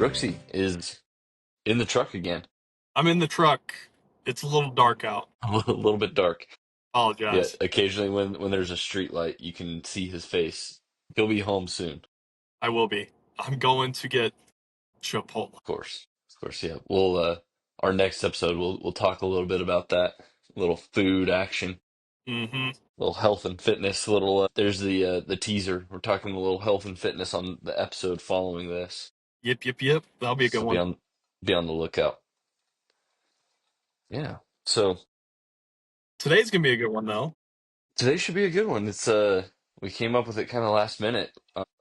Brooksy is in the truck again. I'm in the truck. It's a little dark out. A little bit dark. Yeah, Apologize. occasionally when there's a street light, you can see his face. He'll be home soon, I will be. I'm going to get Chipotle. of course. Of course, yeah. We'll our next episode we'll talk a little bit about that. A little food action, Mm-hmm. little health and fitness, there's the teaser. We're talking a little health and fitness on the episode following this. Yep. That'll be a good So one. be on the lookout. Yeah. So Today's gonna be a good one though. today should be a good one. It's we came up with it kind of last minute.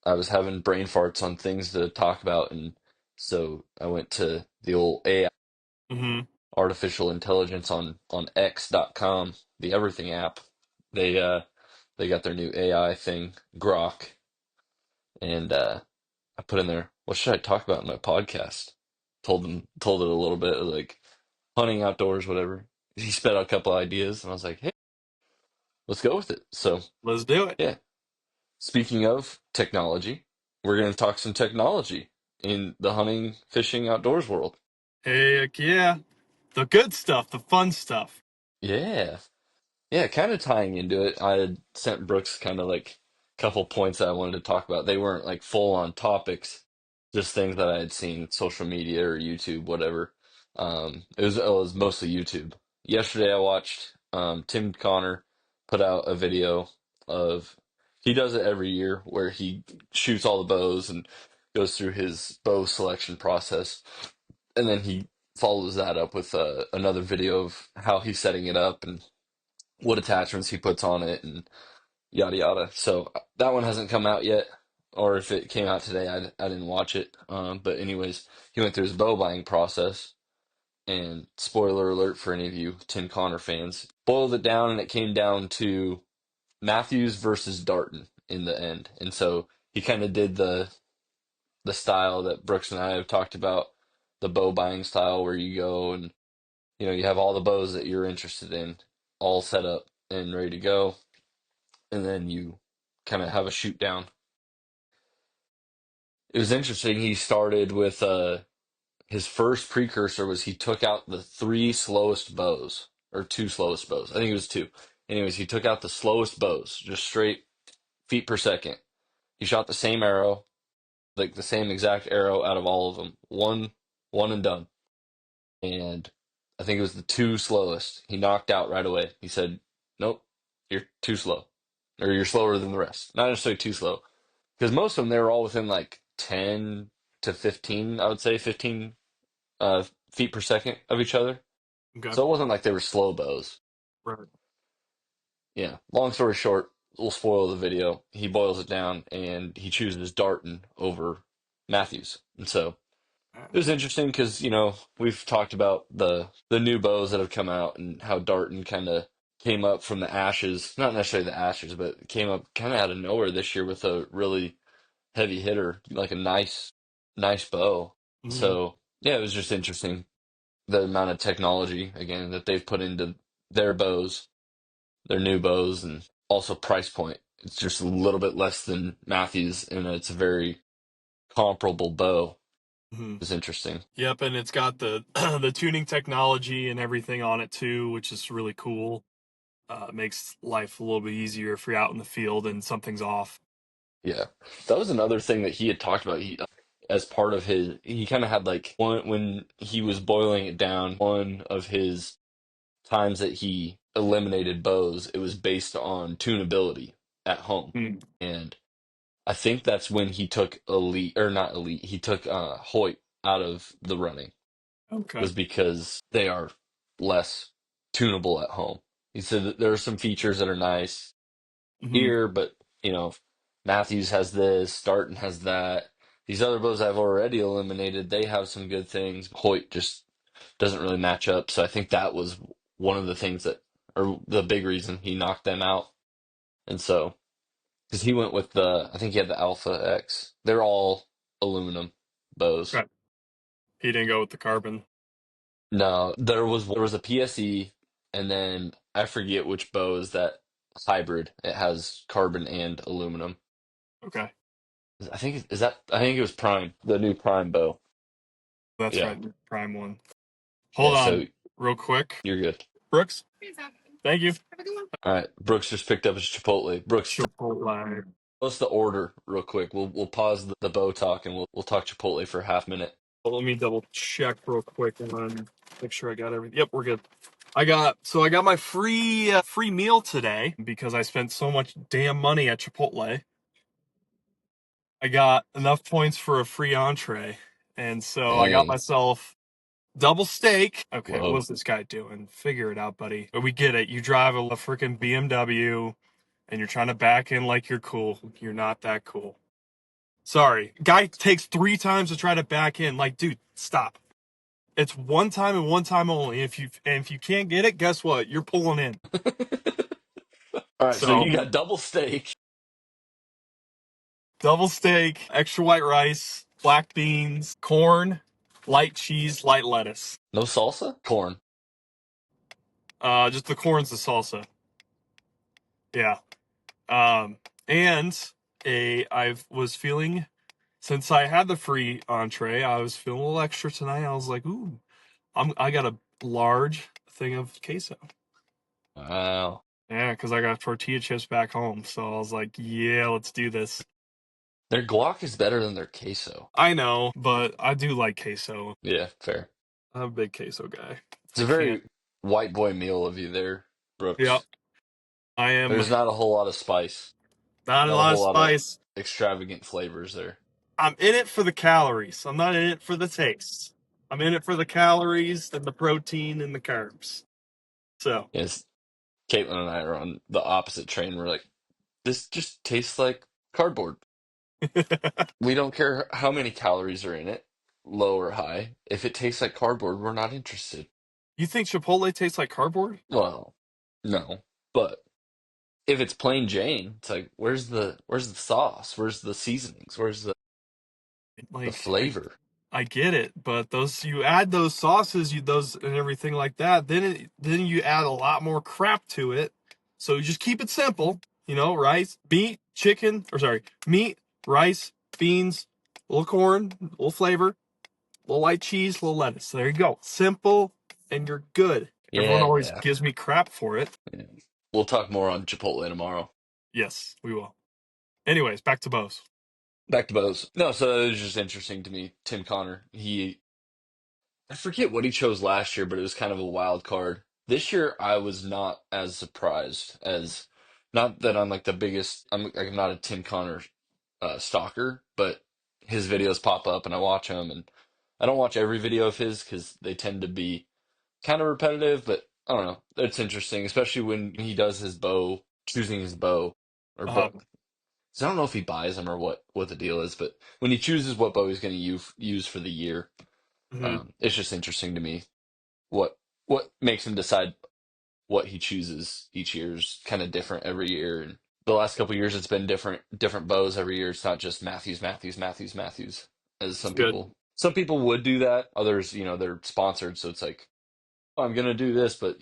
I was having brain farts on things to talk about, and so I went to the old AI, Mm-hmm. artificial intelligence on X.com, the everything app. They got their new AI thing, Grok, and I put in there, what should I talk about in my podcast? Told it a little bit, like hunting outdoors, whatever. He spit out a couple ideas, and I was like, hey, let's go with it. So Let's do it. yeah. Speaking of technology, we're going to talk some technology in the hunting, fishing, outdoors world. Heck yeah. The good stuff, the fun stuff. Yeah. Yeah, kind of tying into it. I had sent Brooks kind of like a couple points that I wanted to talk about. They weren't like full on topics, just things that I had seen social media or YouTube, whatever. It was mostly YouTube. Yesterday I watched Tim Connor put out a video of he does it every year where he shoots all the bows and goes through his bow selection process, and then he follows that up with another video of how he's setting it up and what attachments he puts on it and yada yada. So that one hasn't come out yet, or if it came out today, I didn't watch it. But anyways, he went through his bow buying process, and spoiler alert for any of you Tim Connor fans, boiled it down, and it came down to Matthews versus Darton in the end. And so he kind of did the style that Brooks and I have talked about, the bow buying style, where you go and you have all the bows that you're interested in all set up and ready to go, and then you kind of have a shoot down. It was interesting. He started with his first precursor was he took out the three slowest bows, or two slowest bows. I think it was two. Anyways, he took out the slowest bows, just straight feet per second. He shot the same arrow, like the same exact arrow out of all of them. One and done. And I think it was the two slowest. He knocked out right away. He said, "Nope, you're too slow, or you're slower than the rest. Not necessarily too slow, because most of them they were all within like 10 to 15. I would say 15 feet per second of each other. Okay. So it wasn't like they were slow bows. Right. Yeah. Long story short, we'll spoil the video. He boils it down and he chooses Darton over Matthews, and so. It was interesting because, we've talked about the new bows that have come out and how Darton kind of came up from the ashes, not necessarily the ashes, but came up kind of out of nowhere this year with a really heavy hitter, like a nice bow. Mm-hmm. So, yeah, it was just interesting the amount of technology again that they've put into their bows, their new bows, and also price point. It's just a little bit less than Matthews, and it's a very comparable bow. Mm-hmm. It was interesting. Yep, and it's got the the tuning technology and everything on it too, which is really cool. It makes life a little bit easier if you're out in the field and something's off. Yeah, that was another thing that he had talked about. As part of he kind of had like one when he was boiling it down. One of his times that he eliminated bows, it was based on tunability at home, Mm. and I think that's when he took elite or not elite. He took Hoyt out of the running Okay. was because they are less tunable at home. He said that there are some features that are nice Mm-hmm. here, but Matthews has this, Darton has that. These other bows I've already eliminated, they have some good things. Hoyt just doesn't really match up, so I think that was one of the things or the big reason he knocked them out. And so, because he went with I think he had the Alpha X. They're all aluminum bows. Right. He didn't go with the carbon. No, there was a PSE, and then I forget which bow is that hybrid. It has carbon and aluminum. Okay. I think it was Prime, the new Prime bow. That's Yeah. right, prime one. Yeah. Hold So on, real quick, you're good. Brooks. Thank you. All right. Brooks just picked up his Chipotle. Brooks, Chipotle. what's the order real quick? We'll pause the bow talk and we'll talk Chipotle for a half minute. Well, let me double check real quick and make sure I got everything. Yep, we're good. I got my free meal today because I spent so much damn money at Chipotle. I got enough points for a free entree, and so I got Dang. myself double steak. Okay, Whoa. what's this guy doing? Figure it out, buddy. But we get it. You drive a freaking BMW, and you're trying to back in like you're cool. You're not that cool. Sorry, guy takes 3 times to try to back in. Like, dude, stop. It's one time and one time only. If you can't get it, guess what? You're pulling in. All right. So So you got double steak. double steak, extra white rice, black beans, corn, light cheese, light lettuce. No salsa? Corn. Just the corn's the salsa. Yeah. Um, and I was feeling since I had the free entree, I was feeling a little extra tonight. I was like, ooh, I got a large thing of queso. Wow. Yeah, because I got tortilla chips back home. So I was like, yeah, let's do this. Their guac is better than their queso. I know, but I do like queso. Yeah, fair. I'm a big queso guy. It's I a can't. very white boy meal of you there, Yep. Brooks. I am There's not a whole lot of spice, not a not a lot of whole lot of spice. extravagant flavors there. I'm in it for the calories. I'm not in it for the taste. I'm in it for the calories and the protein and the carbs. So, Yes, Caitlin and I are on the opposite train. We're like, this just tastes like cardboard. We don't care how many calories are in it, low or high. If it tastes like cardboard, we're not interested. you think Chipotle tastes like cardboard? Well, no. But if it's plain Jane, it's like, where's the sauce? Where's the seasonings? Where's the Like, flavor? I get it, but those you add those sauces, you those and everything like that, then you add a lot more crap to it. So you just keep it simple, rice, meat, chicken, or sorry, meat, rice, beans, a little corn, a little flavor, a little light cheese, a little lettuce. There you go. Simple and you're good. Everyone Yeah, always yeah, gives me crap for it. yeah. We'll talk more on Chipotle tomorrow. Yes, we will. Anyways, back to Bose. Back to Bose. No, so it was just interesting to me. Tim Connor, I forget what he chose last year, but it was kind of a wild card. This year, I was not as surprised as, not that I'm like the biggest, I'm not a Tim Connor stalker, but his videos pop up and I watch them, and I don't watch every video of his because they tend to be kind of repetitive, but I don't know. It's interesting, especially when he does his bow, choosing his bow, or Uh, bow. So I don't know if he buys them or what the deal is, but when he chooses what bow he's going to use for the year, mhm. it's just interesting to me what what makes him decide what he chooses each year is kind of different every year. And the last couple of years, it's been different bows every year. It's not just Matthews, Matthews, Matthews, Matthews, as It's good. some people would do that. Others, they're sponsored, so it's like, oh, I'm gonna do this, but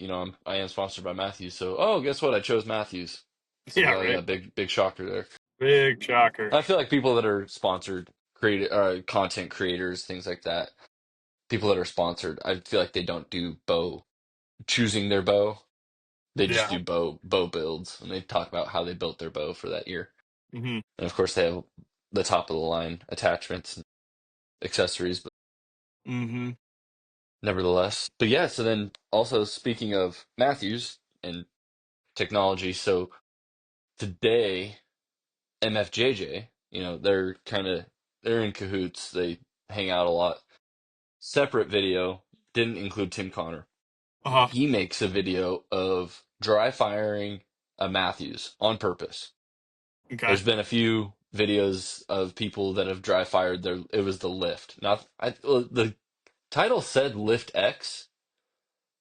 I am sponsored by Matthews, so oh, guess what? I chose Matthews. It's like, Yeah, oh yeah, right. big shocker there. Big shocker. I feel like people that are sponsored, content creators, things like that, people that are sponsored, I feel like they don't do bow choosing their bow. They just Yeah. do bow builds, and they talk about how they built their bow for that year. Hmm. And of course, they have the top of the line attachments and accessories, but Hmm. nevertheless. But yeah, so then also speaking of Matthews and technology, so today MFJJ, they're in cahoots. They hang out a lot. Separate video didn't include Tim Connor. Uh-huh. He makes a video of dry firing a Matthews on purpose. Okay. There's been a few videos of people that have dry fired their. It was the lift, not well, the title said Lift X,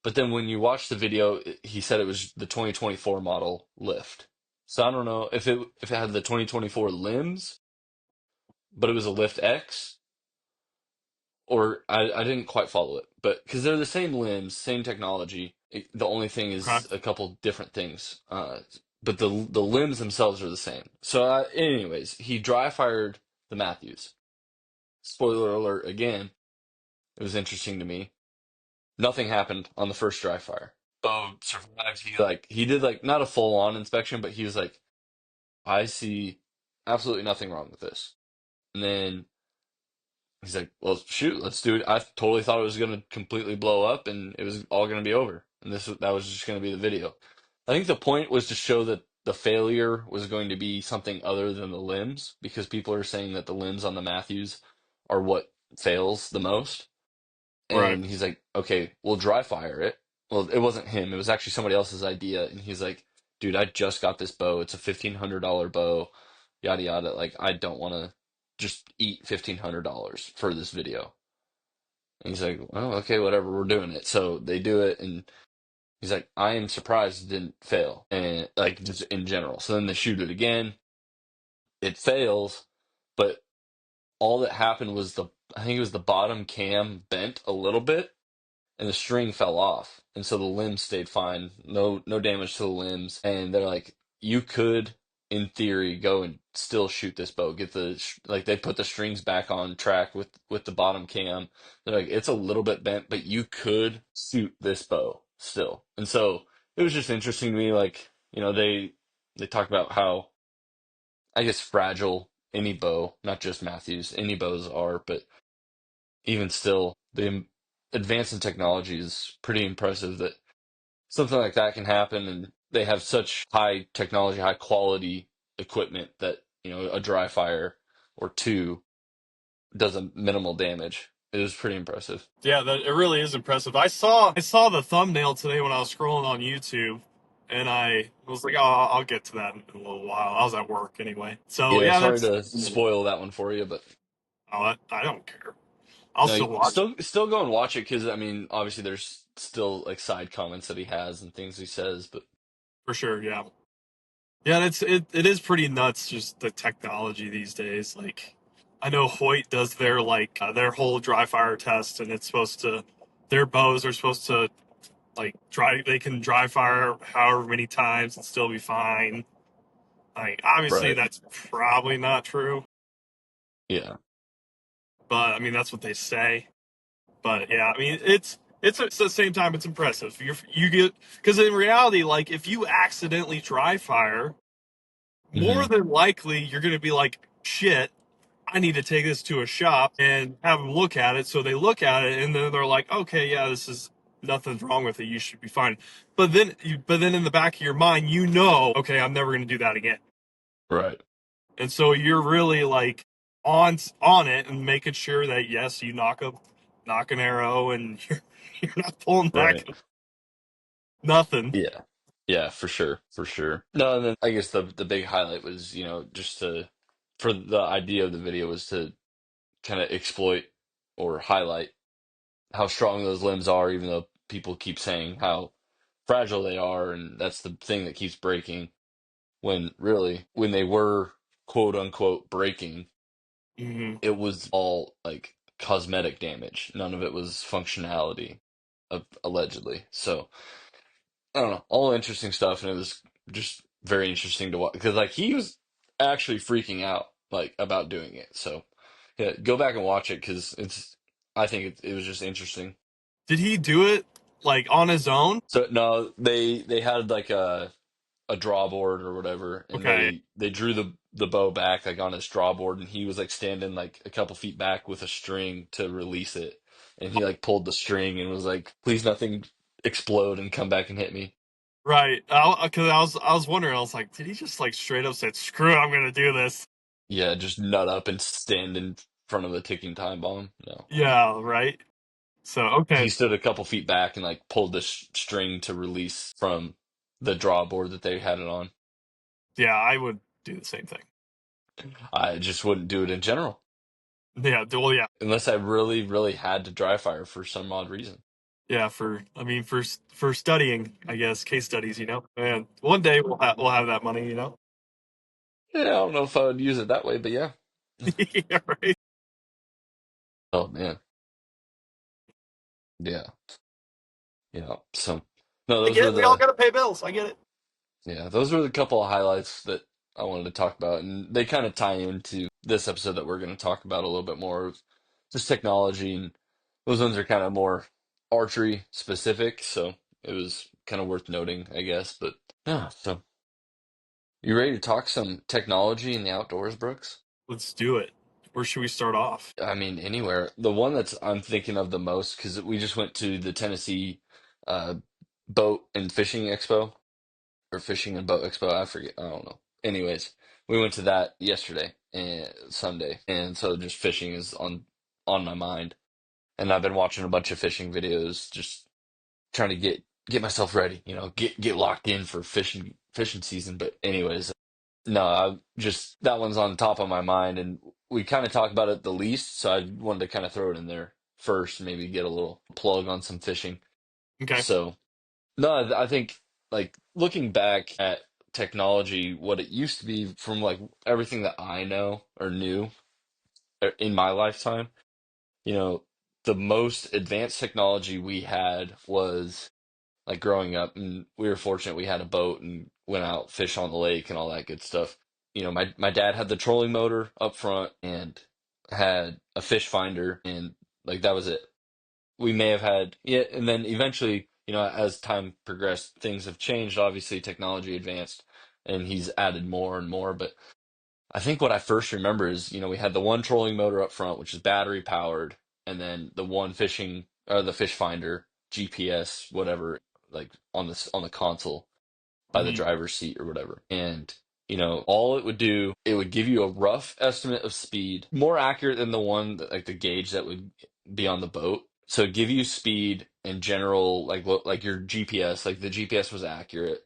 but then when you watch the video, he said it was the 2024 model Lift. So I don't know if it had the 2024 limbs, but it was a Lift X, or I didn't quite follow it, but because they're the same limbs, same technology. The only thing Okay. is a couple different things. But the limbs themselves are the same. So, anyways, he dry fired the Matthews. Spoiler alert again. it was interesting to me. Nothing happened on the first dry fire. Bo survived. He did like not a full on inspection, but he was like, I see absolutely nothing wrong with this. And then he's like, well, shoot, let's do it. I totally thought it was going to completely blow up and it was all going to be over. And that was just going to be the video. I think the point was to show that the failure was going to be something other than the limbs, because people are saying that the limbs on the Matthews are what fails the most. Right. And he's like, okay, we'll dry fire it. Well, it wasn't him. It was actually somebody else's idea. And he's like, dude, I just got this bow. It's a $1,500 bow, yada, yada. Like, I don't want to just eat $1,500 for this video. And he's like, well, okay, whatever, we're doing it. So they do it. And he's like, I am surprised it didn't fail. And like, just in general. So then they shoot it again. It fails. But all that happened was I think it was the bottom cam bent a little bit and the string fell off, and so the limbs stayed fine. No damage to the limbs. And they're like, you could, in theory, go and still shoot this bow. Get like they put the strings back on track with the bottom cam. They're like, it's a little bit bent, but you could shoot this bow still. And so it was just interesting to me. Like, they talk about how, I guess, fragile any bow, not just Matthews, any bows are, but even still, the advance in technology is pretty impressive that something like that can happen. And they have such high technology, high quality equipment that, a dry fire or two does a minimal damage. It was pretty impressive. Yeah, that it really is impressive. I saw the thumbnail today when I was scrolling on YouTube, and I was like, oh, I'll get to that in a little while. I was at work anyway, so Yeah, yeah, sorry that's. to spoil that one for you, but Oh, I don't care. I'll no, still watch it still go and watch it, because I mean, obviously there's still like side comments that he has and things he says, but for sure. Yeah, yeah, it is pretty nuts. Just the technology these days. Like, I know Hoyt does their whole dry fire test, and it's supposed to. Their bows are supposed to like dry. They can dry fire however many times and still be fine. Like, obviously, right, that's probably not true, yeah, but I mean, that's what they say. But yeah, I mean, it's at the same time, it's impressive. You get, because in reality, like, if you accidentally dry fire, more hmm than likely you're going to be like, shit, I need to take this to a shop and have them look at it. So they look at it and then they're like, okay, yeah, this is nothing's wrong with it. You should be fine. But then in the back of your mind, okay, I'm never going to do that again. right, And so you're really like on it and making sure that yes, you knock an arrow and you're not pulling back right. nothing. Yeah. Yeah, for sure, for sure. No, and then I guess the big highlight was, just for the idea of the video was to kind of exploit or highlight how strong those limbs are, even though people keep saying how fragile they are, and that's the thing that keeps breaking. When really, when they were quote unquote breaking, Hmm. it was all like cosmetic damage. None of it was functionality, allegedly. So I don't know, all interesting stuff, and it was just very interesting to watch, because like he was actually freaking out like about doing it. So yeah, go back and watch it, because I think it was just interesting. Did he do it like on his own? So no, they had like a draw board or whatever, and Okay. they drew the bow back like on his draw board, and he was like standing like a couple feet back with a string to release it, and he like pulled the string and was like, please nothing explode and come back and hit me. Right. Because I was wondering. I was like, did he just like straight up said, "Screw it, I'm gonna do this"? Yeah, just nut up and stand in front of the ticking time bomb. No. Yeah. Right. So okay. He stood a couple feet back and like pulled the string to release from the draw board that they had it on. Yeah, I would do the same thing. I just wouldn't do it in general Yeah. Well, yeah. unless I really, really had to dry fire for some odd reason. Yeah. I mean, for studying, I guess case studies. And one day we'll have that money. Yeah, I don't know if I would use it that way, but yeah. Yeah. Right. Oh man. Yeah. Yeah. So no, I those get were it. We all the gotta pay bills. I get it. those were the couple of highlights that I wanted to talk about, and they kind of tie into this episode that we're going to talk about a little bit more, of just technology and those ones are kind of more archery specific, so it was kind of worth noting, I guess. But yeah, so you ready to talk some technology in the outdoors, Brooks? Let's do it. Where should we start off? I mean, anywhere. The one that's I'm thinking of the most, because we just went to the Tennessee uh, boat and fishing expo, or fishing and boat expo. I forget. I don't know. Anyways, we went to that yesterday and Sunday, and so just fishing is on my mind. And I've been watching a bunch of fishing videos, just trying to get myself ready, get locked in for fishing season. But anyways, no, I just that one's on top of my mind, and we kind of talk about it the least, so I wanted to kind of throw it in there first, maybe get a little plug on some fishing. Okay. So, no, I think like looking back at technology, what it used to be from like everything that I know or knew in my lifetime, you know, the most advanced technology we had was like growing up, and we were fortunate we had a boat and went out fish on the lake and all that good stuff. My dad had the trolling motor up front and had a fish finder, and like that was it. We may have had, yeah, and then eventually, as time progressed, things have changed. Obviously, technology advanced, and he's added more and more. But I think what I first remember is, we had the one trolling motor up front, which is battery powered, and then the one fishing or the fish finder, GPS, whatever, like on the console by the Mm-hmm. driver's seat or whatever. And all it would do, it would give you a rough estimate of speed, more accurate than the one that, like the gauge that would be on the boat. So it'd give you speed in general, like like your GPS, like the GPS was accurate,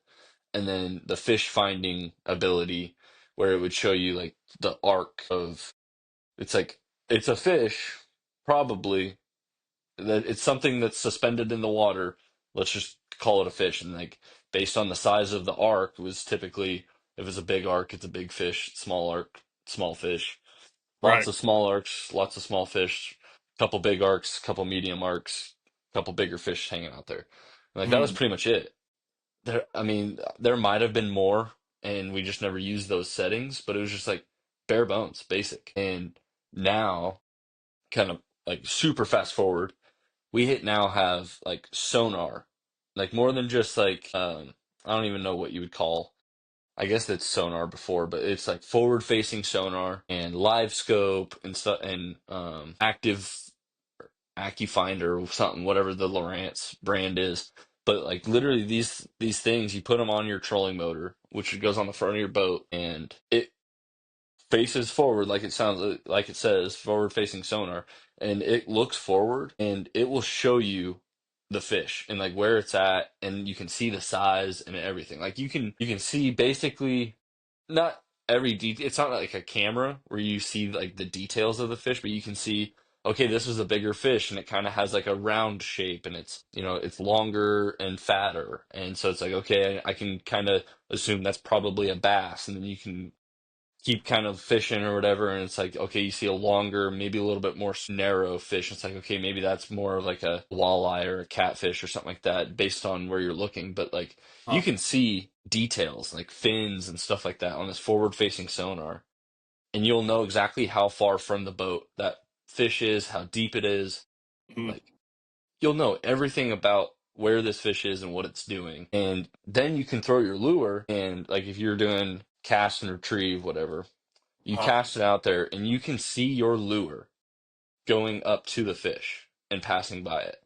and then the fish finding ability where it would show you like the arc of it's like it's a fish probably that it's something that's suspended in the water. Let's just call it a fish, and like based on the size of the arc was typically if it's a big arc it's a big fish, small arc small fish, lots Right. of small arcs, lots of small fish, couple big arcs, couple medium arcs, couple bigger fish hanging out there. Like that was Mm-hmm. pretty much it. I mean, there might have been more, and we just never used those settings, but it was just like bare bones, basic. And now, kind of like super fast forward, now have like sonar, like more than just like I don't even know what you would call. I guess that's sonar before, but it's like forward facing sonar and live scope and stuff and active AccuFinder or something, whatever the Lowrance brand is. But like literally these things, you put them on your trolling motor, which goes on the front of your boat, and it faces forward like it sounds like it says forward facing sonar, and it looks forward and it will show you the fish and like where it's at, and you can see the size and everything. Like you can see basically not every detail. It's not like a camera where you see like the details of the fish, but you can see, okay, this was a bigger fish and it kind of has like a round shape, and it's longer and fatter, and so it's like, okay, I can kind of assume that's probably a bass, and then you can keep kind of fishing or whatever, and it's like, okay, you see a longer, maybe a little bit more narrow fish. It's like, okay, maybe that's more of like a walleye or a catfish or something like that based on where you're looking. But like you Huh. can see details like fins and stuff like that on this forward facing sonar, and you'll know exactly how far from the boat that fish is, how deep it is. Mm-hmm. Like you'll know everything about where this fish is and what it's doing. And then you can throw your lure, and like if you're doing cast and retrieve, whatever, you Huh. cast it out there and you can see your lure going up to the fish and passing by it.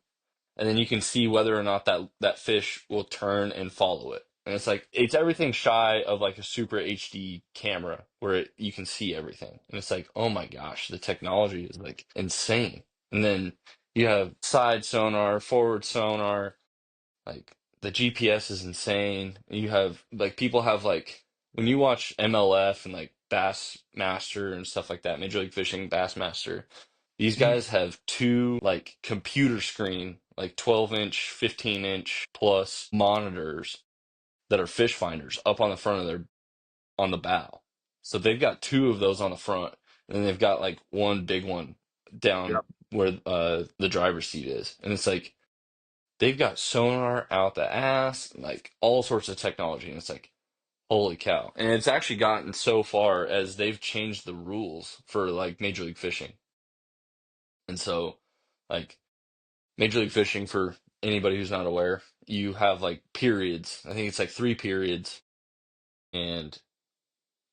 And then you can see whether or not that fish will turn and follow it. And it's like it's everything shy of like a super HD camera where you can see everything. And it's like, oh my gosh, the technology is like insane. And then you have side sonar, forward sonar, like the GPS is insane. You have like people have like when you watch MLF and like Bassmaster and stuff like that, Major League Fishing, Bassmaster, these Mm-hmm. guys have two like computer screen, like 12-inch, 15-inch plus monitors that are fish finders up on the front of their on the bow. So they've got two of those on the front, and then they've got like one big one down Yep. where the driver's seat is. And it's like they've got sonar out the ass, like all sorts of technology, and it's like, holy cow. And it's actually gotten so far as they've changed the rules for like Major League Fishing. And so, like, Major League Fishing, for anybody who's not aware, you have like periods. I think it's like 3 periods, and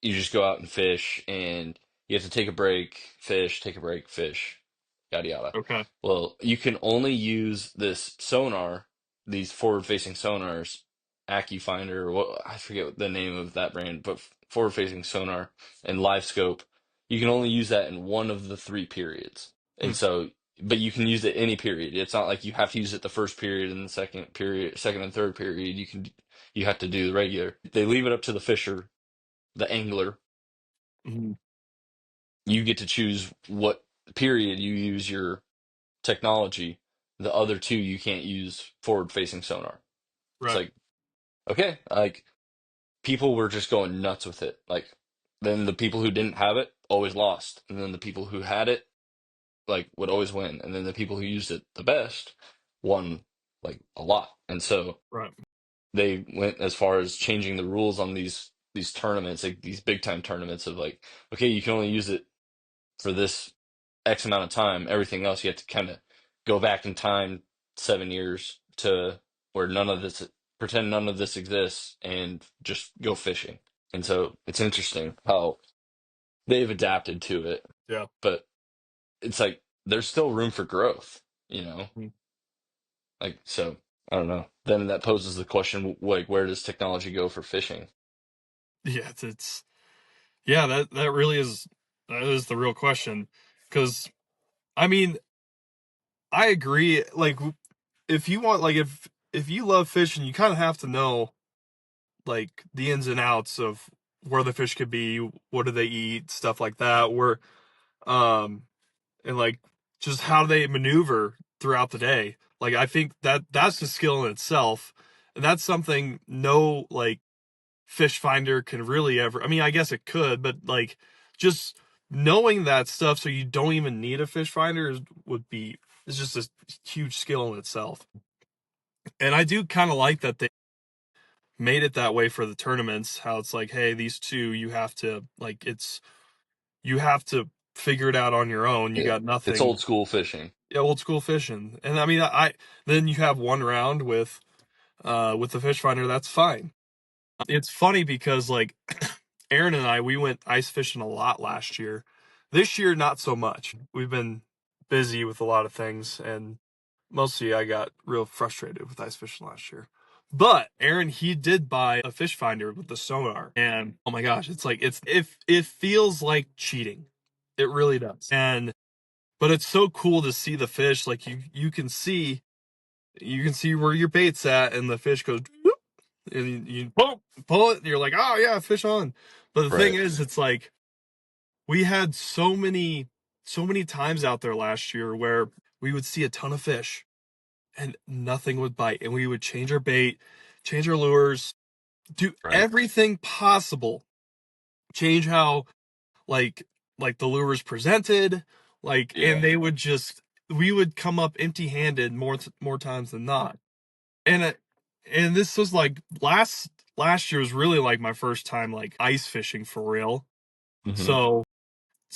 you just go out and fish, and you have to take a break, fish, take a break, fish, yada yada. Okay. Well, you can only use this sonar, these forward-facing sonars, AccuFinder, or what, I forget the name of that brand, but forward-facing sonar and live scope. You can only use that in one of the 3 periods. Hmm. And so, but you can use it any period. It's not like you have to use it the first period and the second period, second and third period. You have to do the regular. They leave it up to the fisher, the angler. Hmm. You get to choose what period you use your technology. The other two you can't use forward facing sonar. It's Right. like, okay, like people were just going nuts with it. Like then the people who didn't have it always lost. And then the people who had it like would always win. And then the people who used it the best won like a lot. And so Right. they went as far as changing the rules on these tournaments, like these big time tournaments of like, okay, you can only use it for this X amount of time. Everything else you have to kind of go back in time 7 years to where none of this, pretend none of this exists and just go fishing. And so it's interesting how they've adapted to it, Yeah. but it's like there's still room for growth, you know? Hmm. Like, so I don't know. Then that poses the question, like, where does technology go for fishing? Yeah. It's yeah. That really is that is the real question. Because I mean, I agree. Like, if you want, like, if you love fishing, you kind of have to know like the ins and outs of where the fish could be, what do they eat, stuff like that. Where um and like just how they maneuver throughout the day. Like I think that's a skill in itself, and that's something no like fish finder can really ever. I mean, I guess it could, but like just knowing that stuff, so you don't even need a fish finder would be is just a huge skill in itself. And I do kind of like that they made it that way for the tournaments. How it's like, hey, these two you have to like you have to figure it out on your own. You Yeah. got It's nothing. old school fishing. Yeah, old school fishing. And I mean, I then you have one round with the fish finder. That's fine. It's funny because like Aaron and I, we went ice fishing a lot last year. This year, not so much. We've been busy with a lot of things, and mostly I got real frustrated with ice fishing last year. But Aaron, he did buy a fish finder with the sonar, and oh my gosh, it's like it feels like cheating. It really does. And but it's so cool to see the fish. Like you can see where your bait's at, and the fish goes, whoop, and you pull it, and you're like, oh yeah, fish on. But the thing Right. is, it's like we had so many times out there last year where we would see a ton of fish and nothing would bite, and we would change our bait, change our lures, do Right. everything possible, change how like the lures presented, like, and Yeah. they would just we would come up empty handed more times than not. And and this was like last year was really like my first time like ice fishing for real. Hmm. So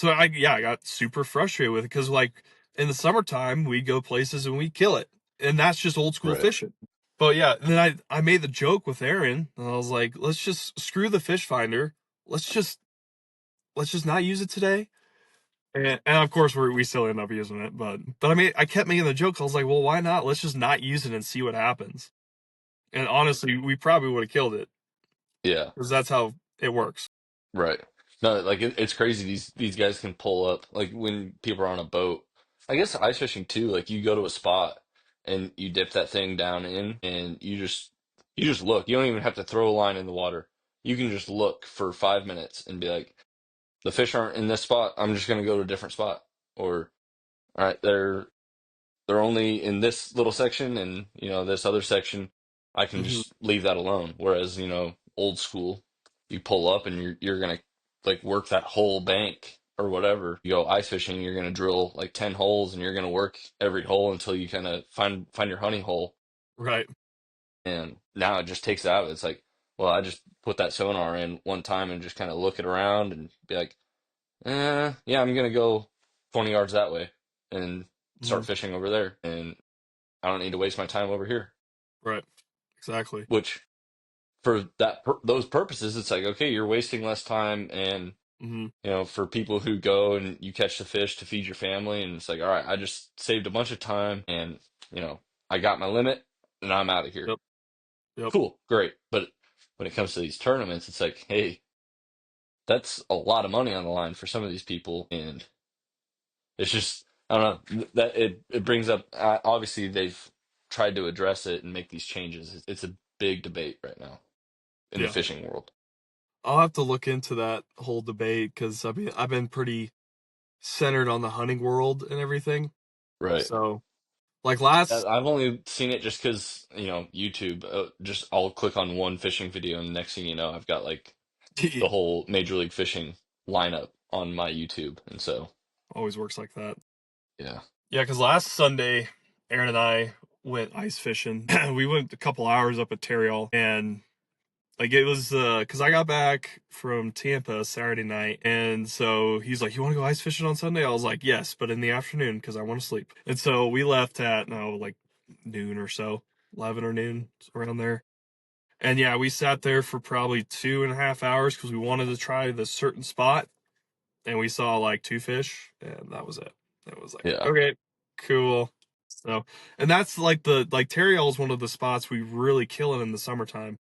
I got super frustrated with it because like in the summertime we go places and we kill it, and that's just old school Right. fishing. But yeah, then I made the joke with Aaron, and I was like, let's just screw the fish finder. Let's just let's just not use it today. And of course we still end up using it, but I mean I kept making the joke. I was like, well, why not? Let's just not use it and see what happens. And honestly, we probably would have killed it Yeah. because that's how it works. Right. No, like it's crazy. These guys can pull up like when people are on a boat. I guess ice fishing too. Like you go to a spot and you dip that thing down in, and you just look. You don't even have to throw a line in the water. You can just look for 5 minutes and be like, the fish aren't in this spot. I'm just gonna go to a different spot. Or all right, they're only in this little section, and this other section I can Hmm. just leave that alone. Whereas old school, you pull up and you're gonna like work that whole bank or whatever. You go ice fishing, you're gonna drill like 10 holes, and you're gonna work every hole until you kind of find your honey hole. Right. And now it just takes it out. It's like, well, I just put that sonar in one time and just kind of look it around and be like, yeah, I'm gonna go 20 yards that way and Hmm. start fishing over there. And I don't need to waste my time over here. Right. Exactly. Which for those purposes, it's like, okay, you're wasting less time, and Hmm. for people who go and you catch the fish to feed your family, and it's like, all right, I just saved a bunch of time, and I got my limit, and I'm out of here. Yep. Yep. Cool, great. But when it comes to these tournaments, it's like, hey, that's a lot of money on the line for some of these people, and it's just, I don't know, that it brings up, obviously they've tried to address it and make these changes. It's a big debate right now in the Yeah. fishing world. I'll have to look into that whole debate because I've been pretty centered on the hunting world and everything. Right. So like last I've only seen it just because, YouTube, just I'll click on one fishing video, and next thing you know, I've got like the whole Major League Fishing lineup on my YouTube. And so, always works like that. yeah. Yeah, because last Sunday, Aaron and I went ice fishing. We went a couple hours up at Terriall, and like it was because I got back from Tampa Saturday night, and so he's like, "You want to go ice fishing on Sunday?" I was like, "Yes, but in the afternoon because I want to sleep." And so we left at like noon or so, 11 or noon around there. And yeah, we sat there for probably 2.5 hours because we wanted to try this certain spot, and we saw like two fish, and that was it. It was like, Yeah. okay, cool. So, and that's like Terriall is one of the spots we really kill it in the summertime.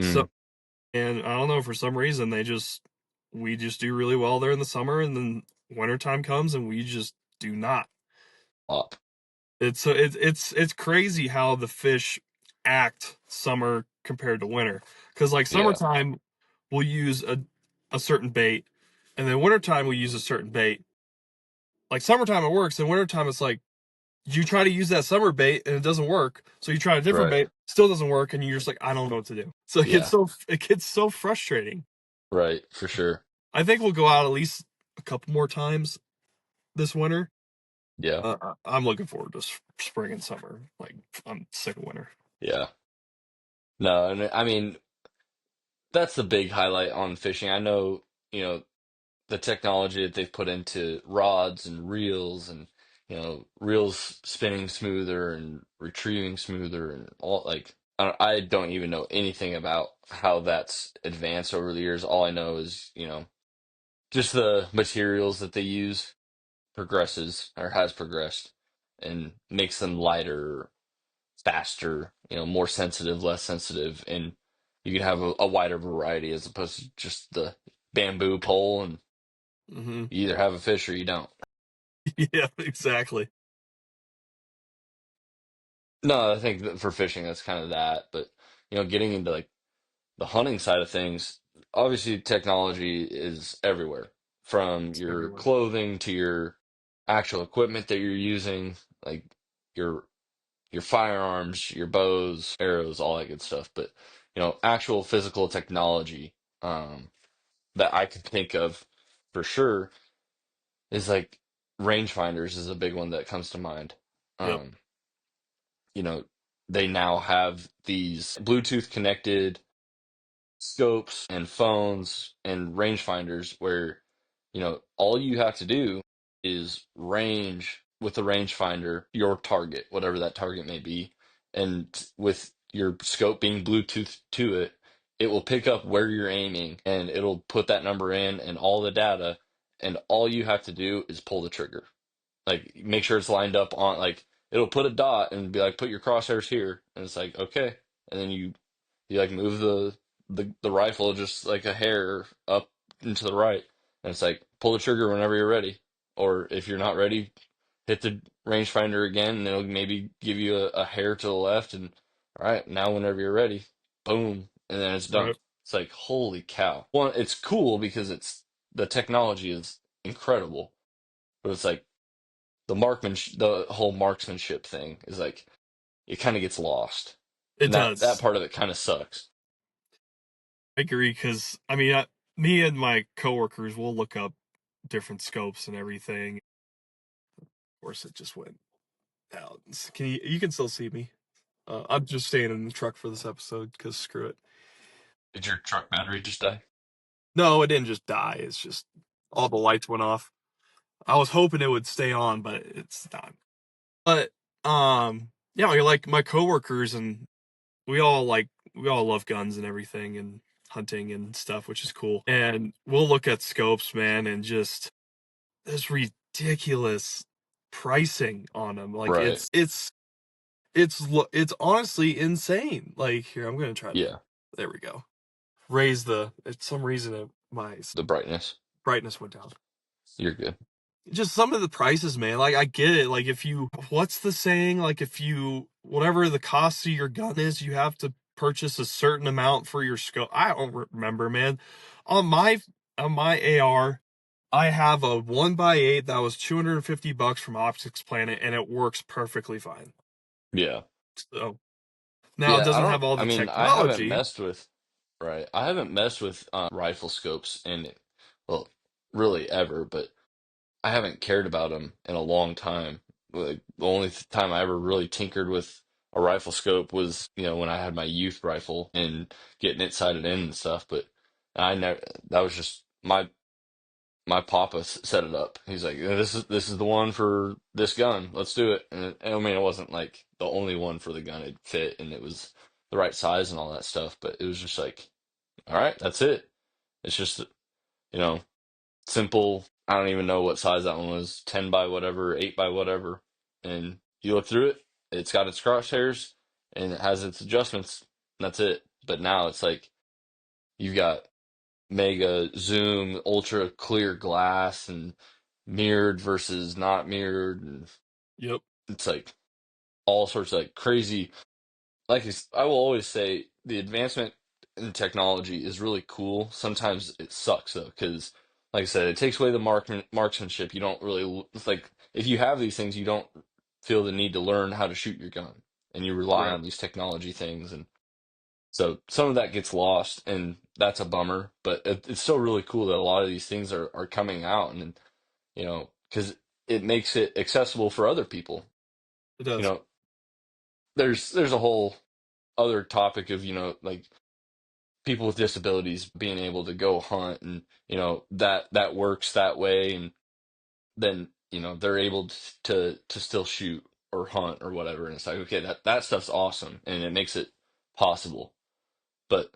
So, Mm. and I don't know, for some reason we just do really well there in the summer, and then wintertime comes and we just do not. Up. It's crazy how the fish act summer compared to winter. Because like Yeah. summertime we'll use a certain bait, and then wintertime we use a certain bait. Like summertime it works, and wintertime it's like you try to use that summer bait and it doesn't work. So you try a different Right. bait, still doesn't work, and you're just like, I don't know what to do. So Yeah. it gets so frustrating. Right. For sure. I think we'll go out at least a couple more times this winter. Yeah. I'm looking forward to spring and summer. Like I'm sick of winter. Yeah. No, and I mean, that's the big highlight on fishing. I know, the technology that they've put into rods and reels, and reels spinning smoother and retrieving smoother, and all, like, I don't even know anything about how that's advanced over the years. All I know is, just the materials that they use progresses, or has progressed, and makes them lighter, faster, more sensitive, less sensitive, and you can have a wider variety as opposed to just the bamboo pole, and Hmm. you either have a fish or you don't. Yeah, exactly. No, I think that for fishing, that's kind of that. But getting into like the hunting side of things, obviously technology is everywhere, from It's your everywhere. clothing to your actual equipment that you're using, like your your firearms, your bows, arrows, all that good stuff. But actual physical technology, that I can think of for sure is like rangefinders is a big one that comes to mind. Yep. Um, you know, they now have these Bluetooth connected scopes and phones and rangefinders where, all you have to do is range with the rangefinder your target, whatever that target may be. And with your scope being Bluetooth to it, it will pick up where you're aiming, and it'll put that number in and all the data. And all you have to do is pull the trigger. Like, make sure it's lined up on, like, it'll put a dot and be like, put your crosshairs here. And it's like, okay. And then you like move the rifle just like a hair up into the right, and it's like pull the trigger whenever you're ready. Or if you're not ready, hit the rangefinder again, and it'll maybe give you a hair to the left, and all right, now whenever you're ready, boom, and then it's done. Right. It's like, holy cow. One, it's cool because the technology is incredible, but it's like the whole marksmanship thing is like it kind of gets lost, It and that does. part of it kind of sucks. I agree because I mean, me and my coworkers will look up different scopes and everything. Of course, it just went out. Can you can still see me? I'm just staying in the truck for this episode because screw it. Did your truck battery just die? No, it didn't just die. It's just all the lights went off. I was hoping it would stay on, but it's not. But yeah, like my coworkers and we all love guns and everything and hunting and stuff, which is cool. And we'll look at scopes, man, and just this ridiculous pricing on them. Like Right. it's honestly insane. Like here, I'm gonna try to. Yeah. There we go. Raise the. It's some reason my The brightness. brightness went down. You're good. Just some of the prices, man. Like I get it. Like if you, what's the saying? Like if you, whatever the cost of your gun is, you have to purchase a certain amount for your scope. I don't remember, man. On my on my AR, I have a 1x8 that was $250 from Optics Planet, and it works perfectly fine. Yeah. So now it Yeah, doesn't have all I the mean, I haven't technology. messed with, right. I haven't messed with rifle scopes in, well, really ever, but I haven't cared about them in a long time. Like, the only time I ever really tinkered with a rifle scope was, when I had my youth rifle and getting it sighted in and stuff. But I never, that was just my papa set it up. He's like, this is the one for this gun. Let's do it. And I mean, it wasn't like the only one for the gun. It fit and it was the right size and all that stuff. But it was just like, all right, that's it. It's just, you know, simple. I don't even know what size that one was, 10 by whatever, 8 by whatever. And you look through it, it's got its crosshairs and it has its adjustments. And that's it. But now it's like you've got mega zoom, ultra clear glass and mirrored versus not mirrored. And Yep, it's like all sorts of like crazy. Like I will always say, the advancement in technology is really cool. Sometimes it sucks though, because like I said, it takes away the marksmanship. You don't really, it's like if you have these things, you don't feel the need to learn how to shoot your gun, and you rely right. on these technology things, and so some of that gets lost, and that's a bummer. But it's still really cool that a lot of these things are coming out, and because it makes it accessible for other people. It You does. know, there's a whole other topic of like people with disabilities being able to go hunt, and that works that way, and then they're able to still shoot or hunt or whatever, and it's like, okay, that stuff's awesome and it makes it possible. But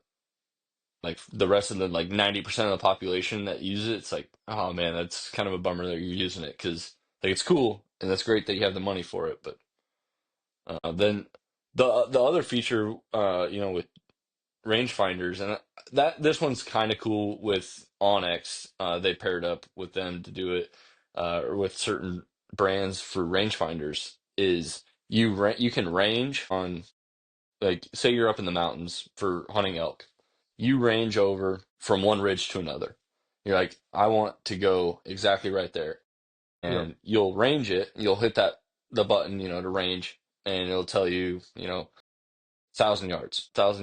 like the rest of the like 90% of the population that use it, it's like, oh man, that's kind of a bummer that you're using it, because like it's cool and that's great that you have the money for it. But then the other feature, with Rangefinders, and that this one's kind of cool with Onyx. They paired up with them to do it, or with certain brands for rangefinders. Is you can range on, like, say you're up in the mountains for hunting elk. You range over from one ridge to another. You're like, I want to go exactly right there, Yep. and you'll range it. You'll hit the button, to range, and it'll tell you, 1,000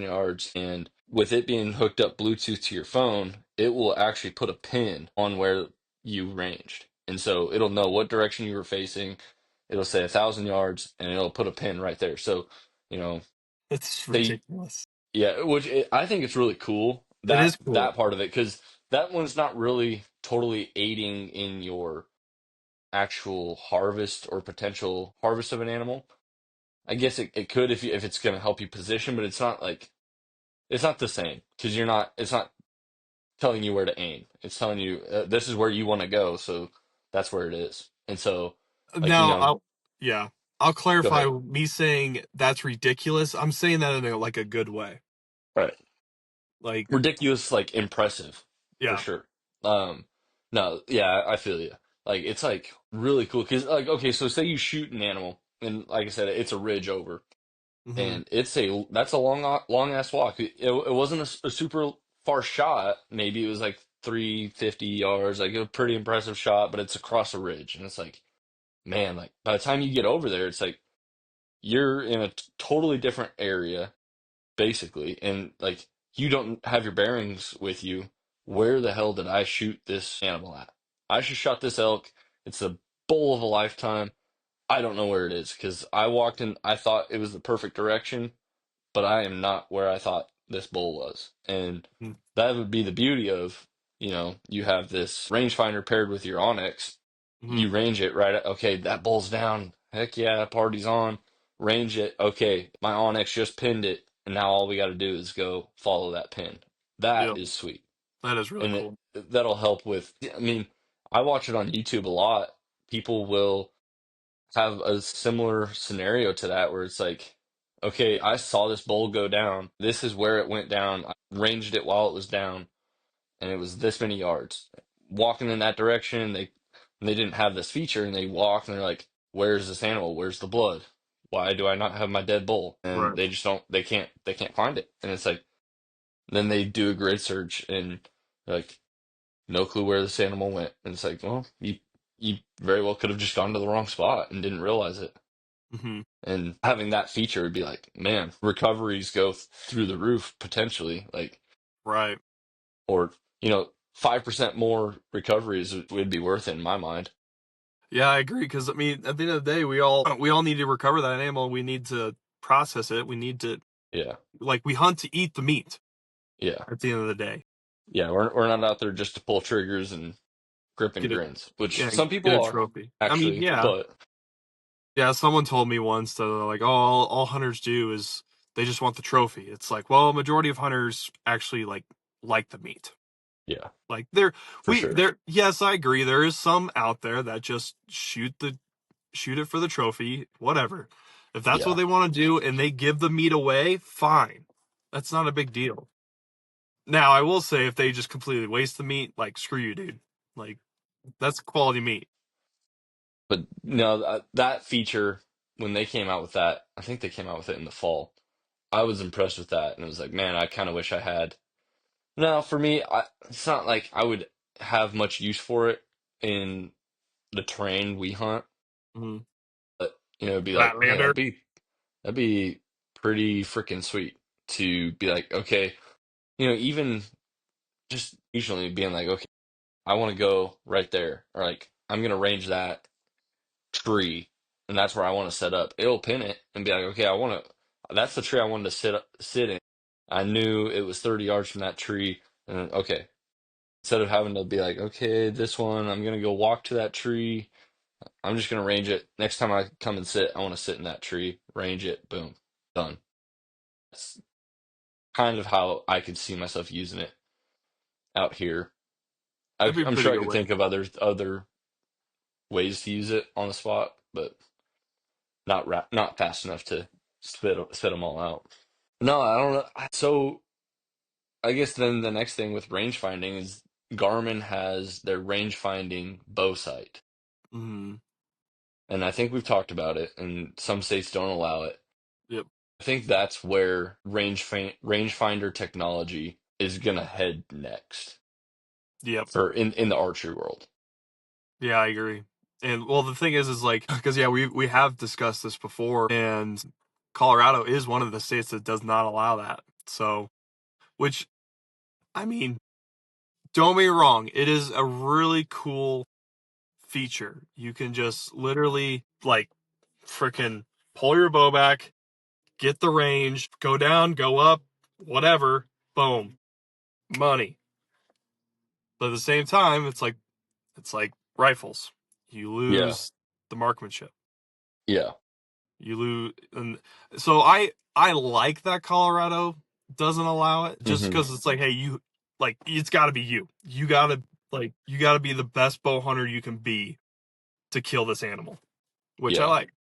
yards, and with it being hooked up Bluetooth to your phone, it will actually put a pin on where you ranged, and so it'll know what direction you were facing. It'll say 1,000 yards, and it'll put a pin right there. So, you know, It's they, ridiculous. yeah, I think it's really cool, It is that cool. part of it, because that one's not really totally aiding in your actual harvest or potential harvest of an animal. I guess it could if it's going to help you position, but it's not the same, because it's not telling you where to aim. It's telling you, this is where you want to go, so that's where it is. And so, like, Now, yeah, I'll go clarify. ahead. Me saying that's ridiculous, I'm saying that in like a good way. Right. Like, Ridiculous, like impressive, for yeah. sure. Um, no, yeah, I feel you. Like, it's like really cool, because, like, okay, so say you shoot an animal, and like I said, it's a ridge over, Hmm. and that's a long ass walk. It wasn't a super far shot. Maybe it was like 350 yards, like a pretty impressive shot, but it's across a ridge, and it's like, man, like by the time you get over there, it's like you're in a totally different area, basically, and like you don't have your bearings with you. Where the hell did I shoot this animal at? I just shot this elk. It's a bull of a lifetime. I don't know where it is, because I walked in, I thought it was the perfect direction, but I am not where I thought this bull was. And that would be the beauty of, you have this rangefinder paired with your Onyx. Hmm. You range it right at, okay, that bull's down. Heck yeah, party's on. range it. Okay, my Onyx just pinned it, and now all we got to do is go follow that pin. That Yeah, is sweet, that is really and cool. that'll help with. I mean, I watch it on YouTube a lot. People will have a similar scenario to that where it's like, okay, I saw this bowl go down. This is where it went down. I ranged it while it was down, and it was this many yards. Walking in that direction, they didn't have this feature, and they walked, and they're like, "Where's this animal? Where's the blood? Why do I not have my dead bull?" And Right. they just don't. They can't find it. And it's like, then they do a grid search, and they're like, no clue where this animal went. And it's like, well, you very well could have just gone to the wrong spot and didn't realize it. Hmm. And having that feature would be like, man, recoveries go through the roof potentially, like, Right. or 5% more recoveries would be worth it in my mind. Yeah, I agree. Because I mean, at the end of the day, we all need to recover that animal. We need to process it. We need to Yeah, we hunt to eat the meat. yeah, At the end of the day, yeah. We're not out there just to pull triggers and grip and get it. grins, which Yeah, some get people a are trophy. I mean, actually, yeah, but yeah. Someone told me once that like, oh, all hunters do is they just want the trophy. It's like, well, majority of hunters actually like the meat. yeah, Like for sure. yes, I agree. There is some out there that just shoot it for the trophy, whatever. If that's what Yeah, they want to do and they give the meat away, fine. That's not a big deal. Now, I will say if they just completely waste the meat, like screw you, dude. Like that's quality meat. but no, that feature when they came out with that, I think they came out with it in the fall. I was impressed with that, and it was like, man, I kind of wish I had. No, for me, it's not like I would have much use for it in the terrain we hunt, Mm-hmm. but it'd be like, man, Flatlander. that'd be pretty freaking sweet to be like, okay, even just usually being like, okay, I want to go right there, or like I'm gonna range that tree, and that's where I want to set up. It'll pin it and be like, okay, I want to. That's the tree I wanted to sit in. I knew it was 30 yards from that tree, and okay, instead of having to be like, okay, this one, I'm gonna go walk to that tree. I'm just gonna range it. Next time I come and sit, I want to sit in that tree, range it, boom, done. That's kind of how I could see myself using it out here. That'd be a I'm pretty sure I good could way. think of other ways to use it on the spot, but not fast enough to spit them all out. No, I don't know. So I guess then the next thing with range finding is Garmin has their range finding bow sight. Mm-hmm. And I think we've talked about it, and some states don't allow it. Yep. I think that's where rangefinder technology is gonna head next Yep. for in the archery world. Yeah, I agree. And well, the thing is like, because yeah, we have discussed this before, and Colorado is one of the states that does not allow that. So, which I mean, don't be wrong, it is a really cool feature. You can just literally freaking pull your bow back, get the range, go down, go up, whatever, boom, money. But at the same time, it's like rifles. You Yeah, lose the marksmanship. yeah, You lose, and so I like that Colorado doesn't allow it, just hmm, because it's like, hey, it's got to be you. You got to be the best bow hunter you can be to kill this animal, which I yeah, like.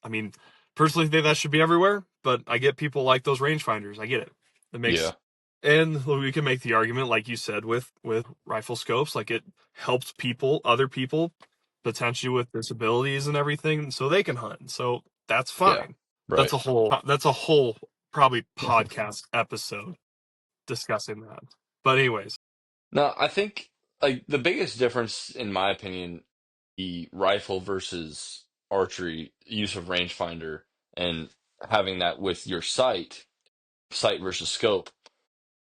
I mean, personally, think that should be everywhere, but I get people like those rangefinders. I get it. It makes yeah, And we can make the argument, like you said, with rifle scopes, like it helps other people, potentially with disabilities and everything, so they can hunt. So that's yeah, fine. That's right. a whole. That's a whole probably podcast episode discussing that. But anyways, No, I think like the biggest difference, in my opinion, the rifle versus archery use of rangefinder and having that with your sight versus scope.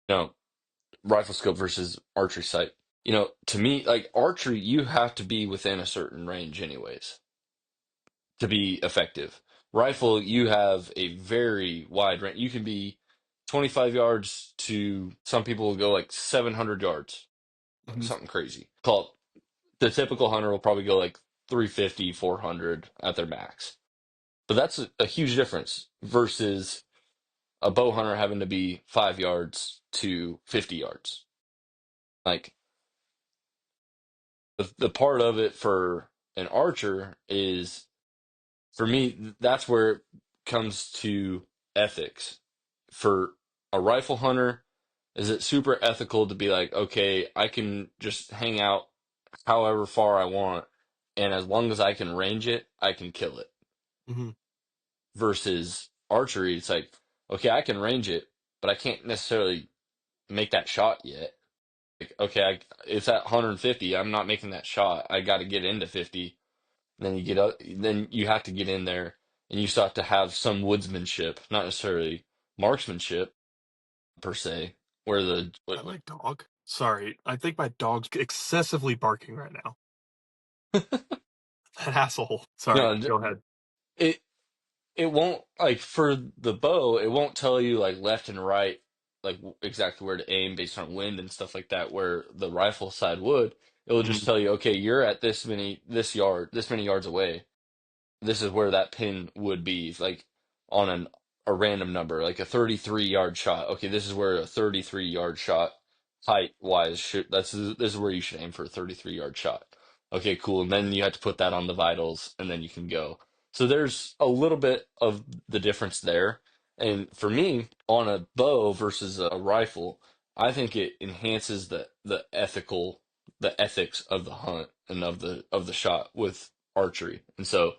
You know, rifle scope versus archery sight. To me, like archery, you have to be within a certain range anyways to be effective. Rifle, you have a very wide range. You can be 25 yards to some people will go like 700 yards, like mhm, something crazy. Call the typical hunter will probably go like 350, 400 at their max. But that's a huge difference versus a bow hunter having to be 5 yards to 50 yards. Like the part of it for an archer is, for me, that's where it comes to ethics. For a rifle hunter, is it super ethical to be like, okay, I can just hang out however far I want, and as long as I can range it, I can kill it? Hmm. Versus archery, it's like, okay, I can range it, but I can't necessarily make that shot yet. Like, okay, it's at 150. I'm not making that shot. I got to get into 50. Then you get up, then you have to get in there, and you start to have some woodsmanship, not necessarily marksmanship per se. Where the That my dog. Sorry, I think my dog's excessively barking right now. That asshole. you Sorry, know go ahead. it it won't, like, for the bow, it won't tell you like left and right, like exactly where to aim based on wind and stuff like that. Where the rifle side would, it will just Hmm. tell you, okay, you're at this many yards away. This is where that pin would be, like on a random number, like a 33-yard shot. Okay, this is where a 33-yard shot height wise should, this is where you should aim for a 33-yard shot. Okay, cool. And then you have to put that on the vitals and then you can go. So there's a little bit of the difference there. And for me, on a bow versus a rifle, I think it enhances the ethics of the hunt and of the shot with archery. And so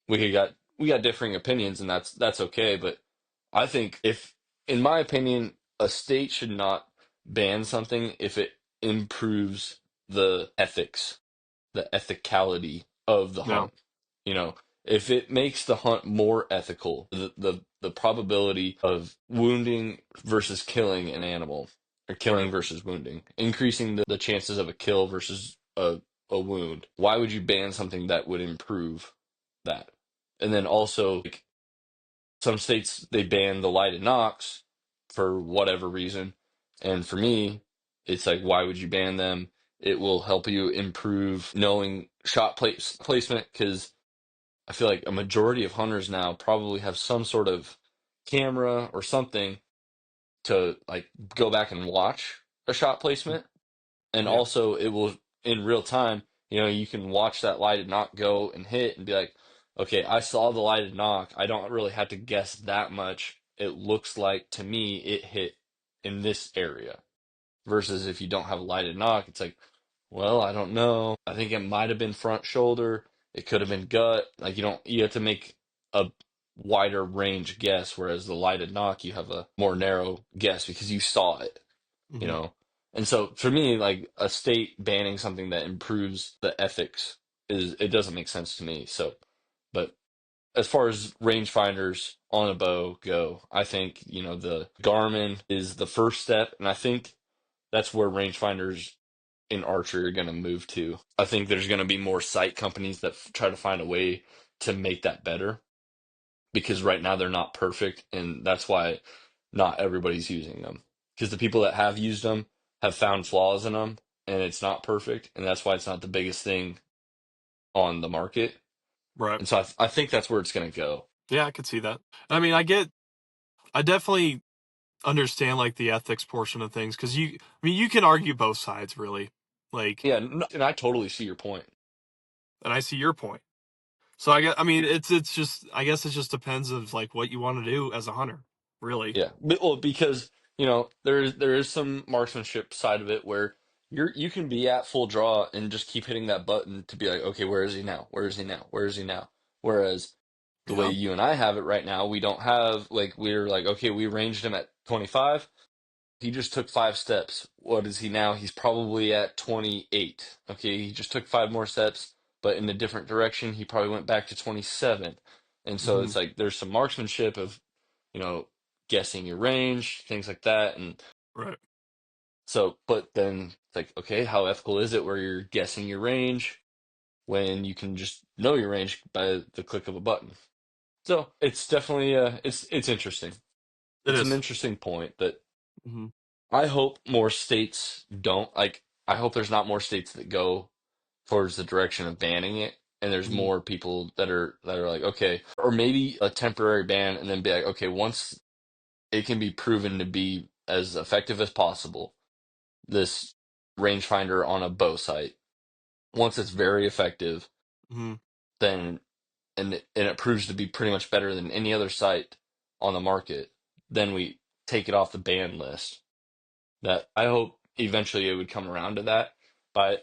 we got differing opinions, and that's okay. But I think, if, in my opinion, a state should not ban something if it improves the ethics, the ethicality of the No, hunt. You know, if it makes the hunt more ethical, the probability of wounding versus killing an animal, or right. killing versus wounding, increasing the chances of a kill versus a wound. Why would you ban something that would improve that? And then also, like, some states, they ban the lighted nocks for whatever reason. And for me, it's like, why would you ban them? It will help you improve knowing shot placement, because I feel like a majority of hunters now probably have some sort of camera or something to, like, go back and watch a shot placement. And Yeah. also, it will, in real time, you can watch that lighted knock go and hit and be like, okay, I saw the lighted knock. I don't really have to guess that much. It looks like to me it hit in this area. Versus if you don't have a lighted knock, it's like, well, I don't know. I think it might have been front shoulder. It could have been gut. Like, you have to make a wider range guess, whereas the lighted knock, you have a more narrow guess you saw it you Hmm. know? And so for me, like, a state banning something that improves the ethics, it doesn't make sense to me. So, but as far as rangefinders on a bow go, I think, the Garmin is the first step, and I think that's where rangefinders in archery are going to move to. I think there's going to be more sight companies that try to find a way to make that better, because right now they're not perfect, and that's why not everybody's using them. Because the people that have used them have found flaws in them, and it's not perfect, and that's why it's not the biggest thing on the market. Right. And so I think that's where it's going to go. Yeah, I could see that. I mean, I definitely understand like the ethics portion of things because I mean, you can argue both sides really, like, Yeah, and I totally see your point. and I see your point. So I mean, it's just, I guess it just depends of like what you want to do as a hunter, really. Yeah, well, because there is some marksmanship side of it where you can be at full draw and just keep hitting that button to be like, okay, where is he now? Where is he now? Where is he now? Whereas the way Yeah. you and I have it right now, we don't have, like, we're like, okay, we ranged him at 25. He just took 5 steps. What is he now? He's probably at 28. Okay, he just took 5 more steps, but in a different direction. He probably went back to 27. And so Hmm. it's like there's some marksmanship of, you know, guessing your range, things like that. And Right. so, but then it's like, okay, how ethical is it where you're guessing your range when you can just know your range by the click of a button? So it's definitely it's interesting. It It's an is. interesting point that Hmm. I hope more states don't, like, I hope there's not more states that go towards the direction of banning it. and there's Mhm. more people that are like, okay, or maybe a temporary ban, and then be like, okay, once it can be proven to be as effective as possible, this rangefinder on a bow sight, once it's very effective, Mhm. then and it proves to be pretty much better than any other sight on the market, then we take it off the ban list. That I hope eventually it would come around to that. But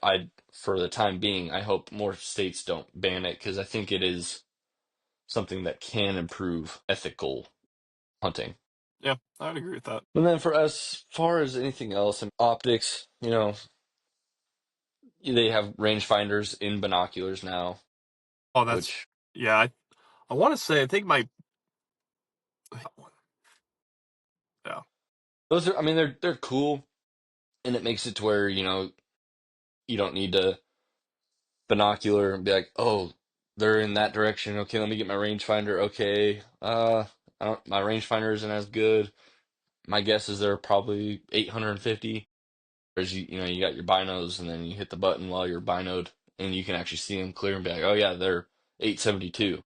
for the time being, I hope more states don't ban it because I think it is something that can improve ethical hunting. Yeah, I'd agree with that. And then for as far as anything else in optics, they have rangefinders in binoculars now, Oh, that's which yeah. I want to say I think my yeah. those are, I mean, they're cool, and it makes it to where, you don't need to binocular and be like, oh, they're in that direction. Okay, let me get my rangefinder. Okay, my rangefinder isn't as good. My guess is they're probably 850. Whereas you got your binos, and then you hit the button while you're binoed, and you can actually see them clear and be like, oh yeah, they're 872.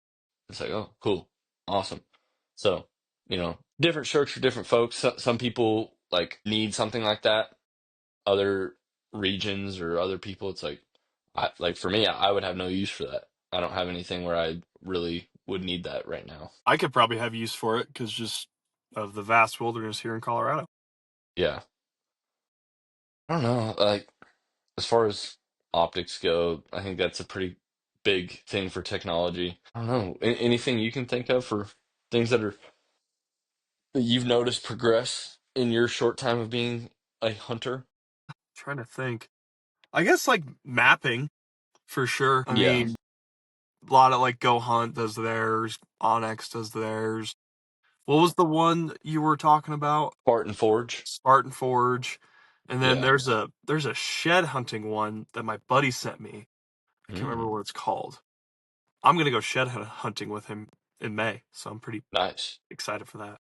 It's like, oh, cool, awesome. So, different strokes for different folks. Some people like need something like that. Other regions or other people, it's like for me, I would have no use for that. I don't have anything where I really would need that right now. I could probably have use for it because just of the vast wilderness here in Colorado. Yeah, I don't know. Like as far as optics go, I think that's a pretty big thing for technology. I don't know. Anything you can think of for things that you've noticed progress in your short time of being a hunter? Trying to think. I guess like mapping for sure. I Yeah, mean, a lot of like Go Hunt does theirs, Onyx does theirs. What was the one you were talking about? Spartan Forge. Spartan Forge. And then Yeah. there's a shed hunting one that my buddy sent me. I can't remember Mm, what it's called. I'm gonna go shed hunting with him in May, so I'm pretty nice. excited for that.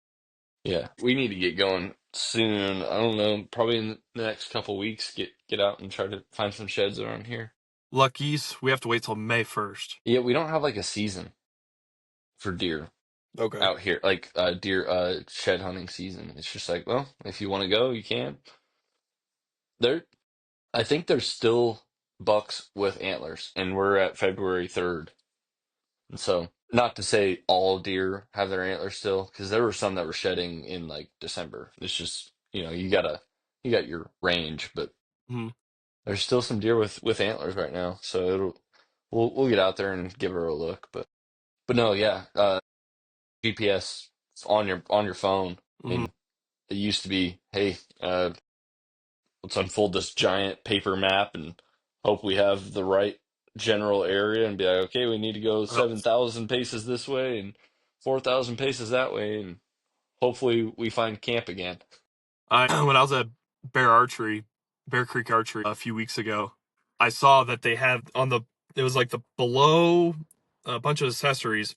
Yeah, we need to get going soon. I don't know, probably in the next couple weeks, get out and try to find some sheds around here. Luckies, we have to wait till May 1st. Yeah, we don't have like a season for deer Okay. out here, like deer shed hunting season. It's just like, well, if you want to go, you can. There, I think there's still bucks with antlers, and we're at February 3rd. And so, not to say all deer have their antlers still, because there were some that were shedding in like December. It's just, you got your range, but Hmm. there's still some deer with antlers right now, so we'll get out there and give her a look. But no, yeah, GPS on your phone. I Hmm. mean, it used to be, hey, let's unfold this giant paper map and hope we have the right general area and be like, okay, we need to go Well, 7,000 paces this way and 4,000 paces that way, and hopefully we find camp again. I when I was at Bear Creek Archery a few weeks ago, I saw that they had on the it was like the below a bunch of accessories.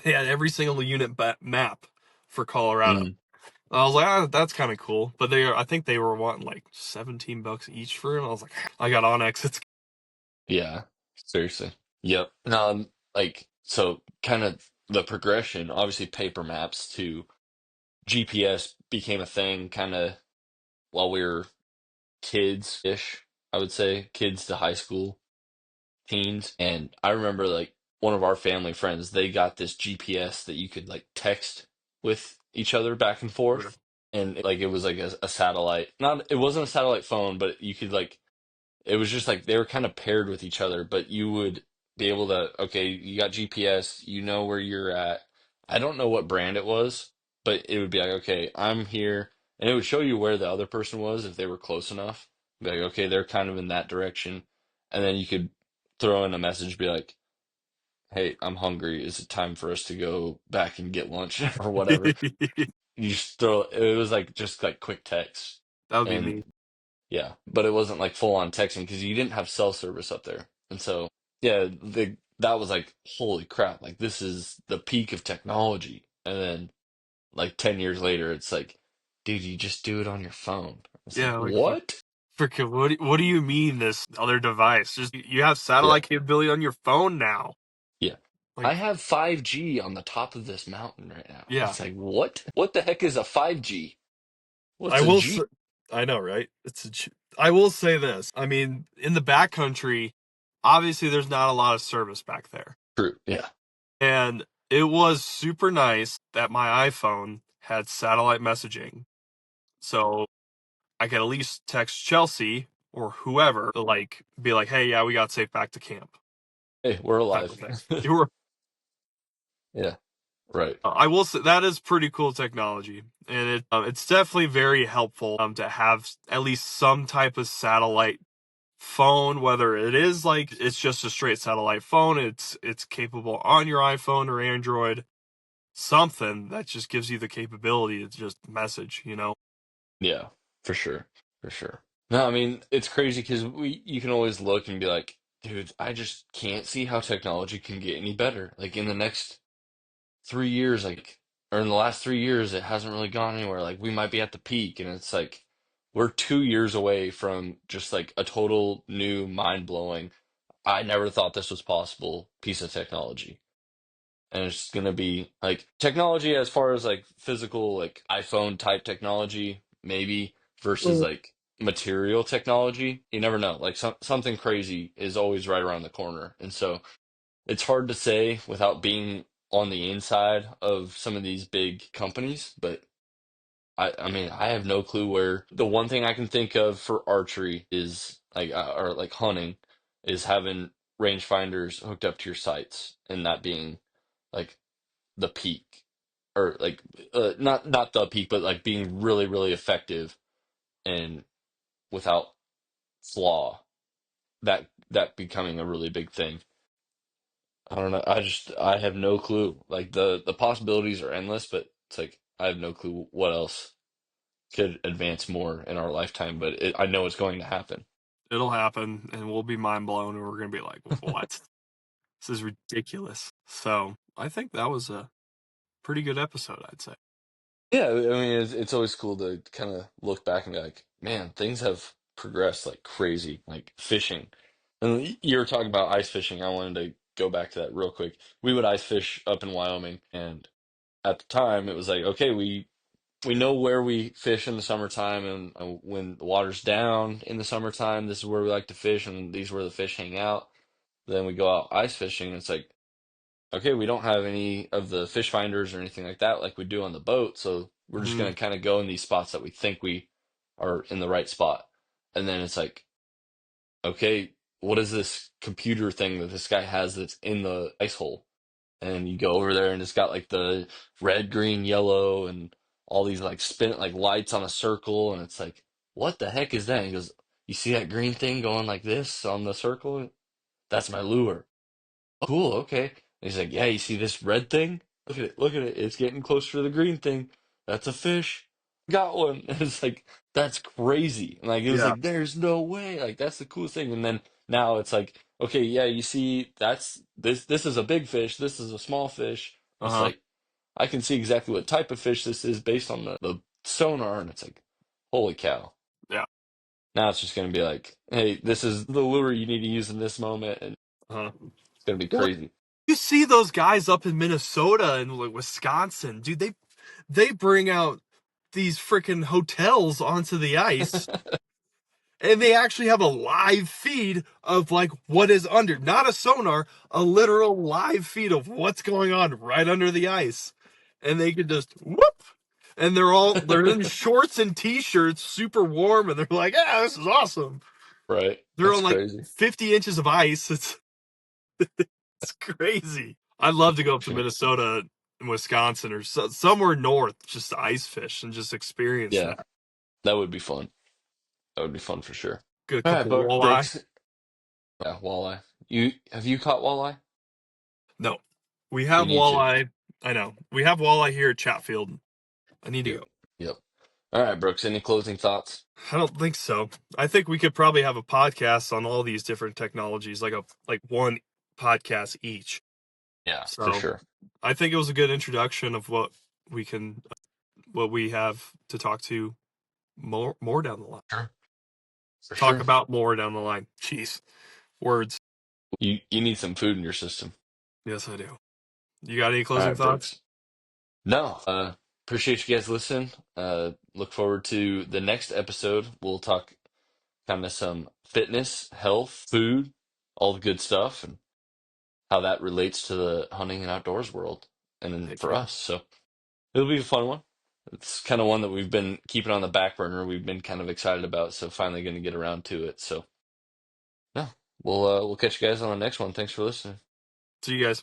They had every single unit map for Colorado. Mm, I was like, that's kind of cool. But I think they were wanting like $17 each for it. I was like, I got Onyx. It's yeah, seriously. Yep. Like so kind of the progression, obviously paper maps to GPS became a thing kind of while we were kids-ish, I would say, kids to high school, teens. And I remember like one of our family friends, they got this GPS that you could like text with each other back and forth. And like it was like a satellite. Not it wasn't a satellite phone, but you could like it was just like they were kind of paired with each other, but you would be able to, okay, you got GPS, you know where you're at. I don't know what brand it was, but it would be like, okay, I'm here. And it would show you where the other person was if they were close enough. Be like, okay, they're kind of in that direction. And then you could throw in a message, be like, hey, I'm hungry. Is it time for us to go back and get lunch or whatever? that You just throw it was like just like quick text. would be And neat. yeah, but it wasn't like full on texting because you didn't have cell service up there. And so, yeah, that was like, holy crap, like this is the peak of technology. And then like 10 years later, it's like, dude, you just do it on your phone. It's like, Yeah, like what? Freaking what do you mean this other device? Just you have Yeah, satellite capability on your phone now. yeah. I Like, have 5G on the top of this mountain right now. yeah. It's like, what? What the heck is a 5G? I What's a will G? say, I know, right? I will say this. I mean, in the backcountry, obviously there's not a lot of service back there. True. Yeah. And it was super nice that my iPhone had satellite messaging. So I could at least text Chelsea or whoever to like be like, "Hey, yeah, we got safe back to camp." Hey, we're Type alive. of thing. You were Yeah. Right. I will say that is pretty cool technology, and it's definitely very helpful to have at least some type of satellite phone, whether it is like it's just a straight satellite phone, it's capable on your iPhone or Android, something that just gives you the capability to just message, you know. Yeah. For sure. For sure. No, I mean, it's crazy because you can always look and be like, dude, I just can't see how technology can get any better. Like in the next 3 years, like, or in the last 3 years, it hasn't really gone anywhere. Like, we might be at the peak, and it's like we're 2 years away from just like a total new, mind-blowing, I never thought this was possible piece of technology. And it's gonna be like technology as far as like physical, like iPhone type technology, maybe versus like material technology. You never know. Like something crazy is always right around the corner. And so it's hard to say without being on the inside of some of these big companies, but I mean, I have no clue where the one thing I can think of for archery is like, or like hunting, is having rangefinders hooked up to your sights and that being like the peak, or like not the peak, but like being really, really effective and without flaw. That becoming a really big thing. I don't know. I have no clue. Like the possibilities are endless, but it's like I have no clue what else could advance more in our lifetime. But I know it's going to happen. It'll happen and we'll be mind blown and we're going to be like, "What? This is ridiculous." So, I think that was a pretty good episode, I'd say. Yeah, I mean it's always cool to kind of look back and be like, man, things have progressed like crazy. Like fishing, and you were talking about ice fishing. I wanted to go back to that real quick. We would ice fish up in Wyoming, and at the time it was like, okay, we know where we fish in the summertime, and when the water's down in the summertime, this is where we like to fish, and these are where the fish hang out. Then we go out ice fishing, and it's like, okay, we don't have any of the fish finders or anything like that like we do on the boat, so we're just Mhm. gonna kind of go in these spots that we think we are in the right spot. And then it's like, okay, what is this computer thing that this guy has that's in the ice hole? And you go over there and it's got like the red, green, yellow, and all these like spin like lights on a circle, and it's like, what the heck is that? And he goes, you see that green thing going like this on the circle? That's my lure. "Oh, cool, okay." And he's like, yeah, you see this red thing? Look at it. It's getting closer to the green thing. That's a fish. Got one. And it's like, that's crazy. And like, it was Yeah. like, there's no way. Like, that's the coolest thing. And then now it's like, okay, yeah, you see, this is a big fish. This is a small fish. It's Uh-huh. like, I can see exactly what type of fish this is based on the sonar. And it's like, holy cow. Yeah. Now it's just going to be like, hey, this is the lure you need to use in this moment. And Uh-huh. it's going to be Well, crazy. you see those guys up in Minnesota and like Wisconsin, dude, they bring out these freaking hotels onto the ice and they actually have a live feed of like what is under, not a sonar, a literal live feed of what's going on right under the ice. And they could just whoop, and they're in shorts and t-shirts, super warm, and they're like, "Yeah, this is awesome." Right. They're That's on like crazy. 50 inches of ice. It's crazy. I'd love to go up to Sure. Minnesota and Wisconsin or somewhere north just to ice fish and just experience Yeah, that. that would be fun. That would be fun for sure. Get a All right, couple walleye. Brooks. Yeah, walleye. You caught walleye? No, we You have need to. walleye. I know. We have walleye here at Chatfield. I need to Yep. go. Yep. All right, Brooks. Any closing thoughts? I don't think so. I think we could probably have a podcast on all these different technologies, like one podcast each. Yeah, for So sure. I think it was a good introduction of what we have to talk to more down the line. Sure. For talk sure. about more down the line. Jeez, words. You need some food in your system. Yes, I do. You got any All closing right, thoughts? Brooks. No, appreciate you guys listening. Look forward to the next episode. We'll talk kind of some fitness, health, food, all the good stuff, and how that relates to the hunting and outdoors world, and then Heck for yeah. us. So it'll be a fun one. It's kind of one that we've been keeping on the back burner. We've been kind of excited about, so finally going to get around to it. So, no, we'll catch you guys on the next one. Thanks for listening. See you guys.